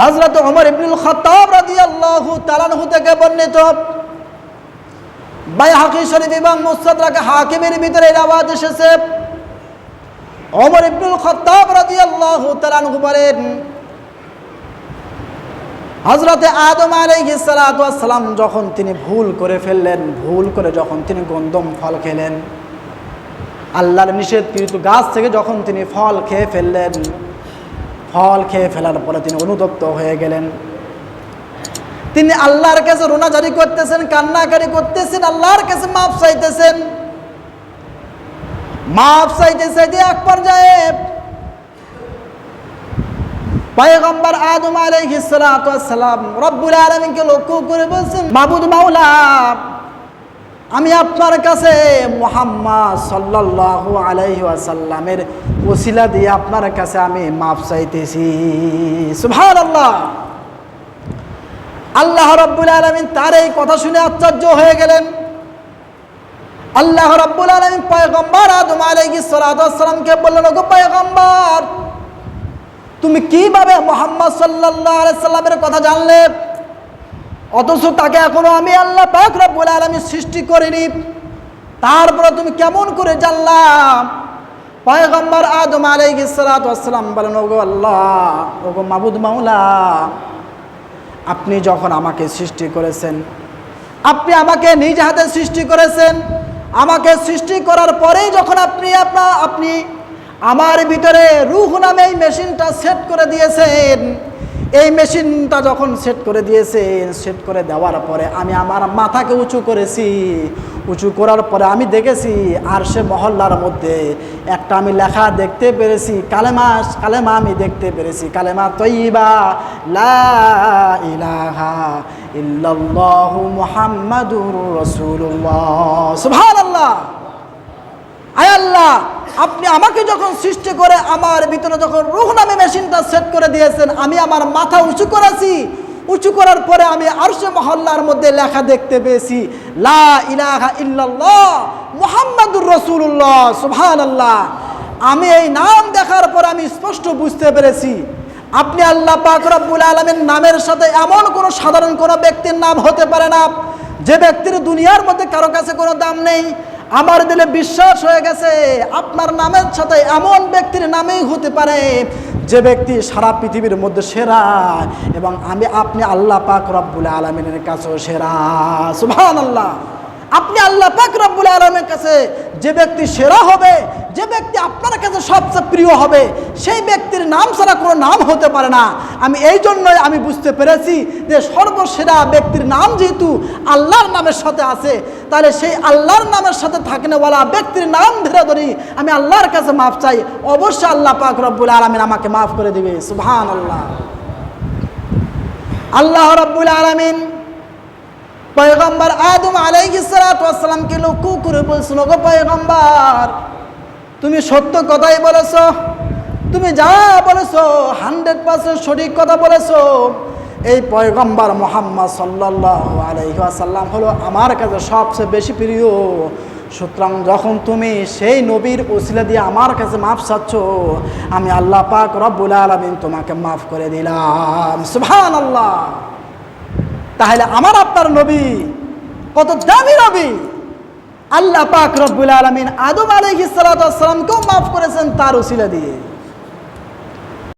হযরত ওমর ইবনুল খাত্তাব রাদিয়াল্লাহু তাআলা আনহু থেকে বর্ণিত, বাইহাকী শরীফ এবং মুস্তাদরাক হাকিমের ভিতরে এই আওয়াজ এসেছে, ওমর ইবনুল খাত্তাব রাদিয়াল্লাহু তাআলা আনহু বলেন, হযরতে আদম আলাইহিস সালাতু ওয়াস সালাম যখন তিনি ভুল করে ফেললেন, ভুল করে যখন তিনি গন্ধম ফল খেলেন, আল্লাহর নিষেধকৃত গাছ থেকে যখন তিনি ফল খেয়ে ফেললেন, ফল খেয়ে ফেলার পরে তিনি অনুতপ্ত হয়ে গেলেন। তিনি আল্লাহর কাছে রোনাজারি করতেছেন, কান্নাকারি করতেছেন, আল্লাহর কাছে মাফ চাইতেছেন। মাফ চাইতে চাইতে এক পর্যায়ে পয়গম্বর আদম আলাইহিস সালাতু ওয়াস সালাম রব্বুল আলামিনকে লক্ষ্য করে বলছেন, মাবুদ মাওলা, আমি আপনার কাছে মুহাম্মদ সাল্লাল্লাহু আলাইহি ওয়াসাল্লামের ওসিলা দিয়ে আপনার কাছে আমি মাফ চাইতেছি। সুবহানাল্লাহ। আল্লাহ রাব্বুল আলামিন তার এই কথা শুনে আশ্চর্য হয়ে গেলেন। আল্লাহ রাব্বুল আলামিন পয়গম্বর আদম আলাইহিস সালাতু ওয়াস সালামকে বললেন, ওগো পয়গম্বর, তুমি কিভাবে মুহাম্মদ সাল্লাল্লাহু আলাইহি সাল্লামের কথা জানলে? অথচ তাকে এখনো আমি আল্লাহ পাক রব্বুল আলামিন সৃষ্টি করিনি, তারপরে তুমি কেমন করে জানলাম? পয়গম্বর আদম আলাইহিস সালাতু ওয়াস সালাম বলেন, ওগো আল্লাহ, ওগো মাবুদ মাওলা, আপনি যখন আমাকে সৃষ্টি করেছেন, আপনি আমাকে নিজ হাতে সৃষ্টি করেছেন। আমাকে সৃষ্টি করার পরেই যখন আপনি আমার ভিতরে রূহ নামে এই মেশিনটা সেট করে দিয়েছেন, এই মেশিনটা যখন সেট করে দিয়েছেন, সেট করে দেওয়ার পরে আমি আমার মাথাকে উঁচু করেছি। উঁচু করার পরে আমি দেখেছি আরশে মহল্লার মধ্যে একটা আমি লেখা দেখতে পেরেছি, কালেমা আমি দেখতে পেরেছি, কালেমা তয়্যিবা, লা ইলাহা ইল্লাল্লাহু মুহাম্মাদুর রাসূলুল্লাহ। সুবহানাল্লাহ। আয় আল্লাহ, আপনি আমাকে যখন সৃষ্টি করে আমার ভিতরে যখন রূহ নামে মেশিনটা সেট করে দিয়েছেন, আমি আমার মাথা উঁচু করেছি। উঁচু করার পরে আমি আরশে মহল্লার মধ্যে লেখা দেখতে পেয়েছি, লা ইলাহা ইল্লাল্লাহ মুহাম্মাদুর রাসূলুল্লাহ। সুবহানাল্লাহ। আমি এই নাম দেখার পর আমি স্পষ্ট বুঝতে পেরেছি আপনি আল্লাহ পাক রব্বুল আলামিন নামের সাথে এমন কোনো সাধারণ কোনো ব্যক্তির নাম হতে পারে না, যে ব্যক্তির দুনিয়ার মধ্যে কারো কাছে কোনো দাম নেই। আমার দিলে বিশ্বাস হয়ে গেছে আপনার নামের সাথে এমন ব্যক্তির নামেই হতে পারে যে ব্যক্তি সারা পৃথিবীর মধ্যে সেরা, এবং আপনি আল্লাহ পাক রব্বুল আলামিনের কাছেও সেরা। সুবহানাল্লাহ। আপনি আল্লাহ পাক রব্বুল আলামিনের কাছে যে ব্যক্তি সেরা হবে, যে ব্যক্তি আপনার কাছে সবচেয়ে প্রিয় হবে, সেই ব্যক্তির নাম ছাড়া কোনো নাম হতে পারে না। আমি এই জন্যই আমি বুঝতে পেরেছি যে সর্বসেরা ব্যক্তির নাম যেহেতু আল্লাহর নামের সাথে আছে, তাহলে সেই আল্লাহর নামের সাথে থাকনেওয়ালা ব্যক্তির নাম ধরে ধরি আমি আল্লাহর কাছে মাফ চাই, অবশ্যই আল্লাহ পাক রব্বুল আলামিন আমাকে মাফ করে দিবে। সুবহানাল্লাহ। আল্লাহ রব্বুল আলামিন পয়গম্বর আদম আলাইহিস সালাতু ওয়াস সালামকে লক্ষ্য করে বলছেন, ওগো পয়গম্বর, তুমি সত্য কথাই বলেছো, তুমি যা বলেছো 100% সঠিক কথা বলেছো। এই পয়গম্বর মুহাম্মদ সাল্লাল্লাহু আলাইহি ওয়াসাল্লাম হলো আমার কাছে সবচেয়ে বেশি প্রিয়। সুতরাং যখন তুমি সেই নবীর ওসিলা দিয়ে আমার কাছে মাফ চাচ্ছ, আমি আল্লাহ পাক রব্বুল আলামিন তোমাকে মাফ করে দিলাম। সুবহানাল্লাহ। তাহলে আমার আপনার নবী কত দামি নবী! আল্লাহ পাক রব্বুল আলামিন আদম আলাইহিস সালাতু ওয়াস সালামকেও মাফ করেছেন তার ওসিলা দিয়ে।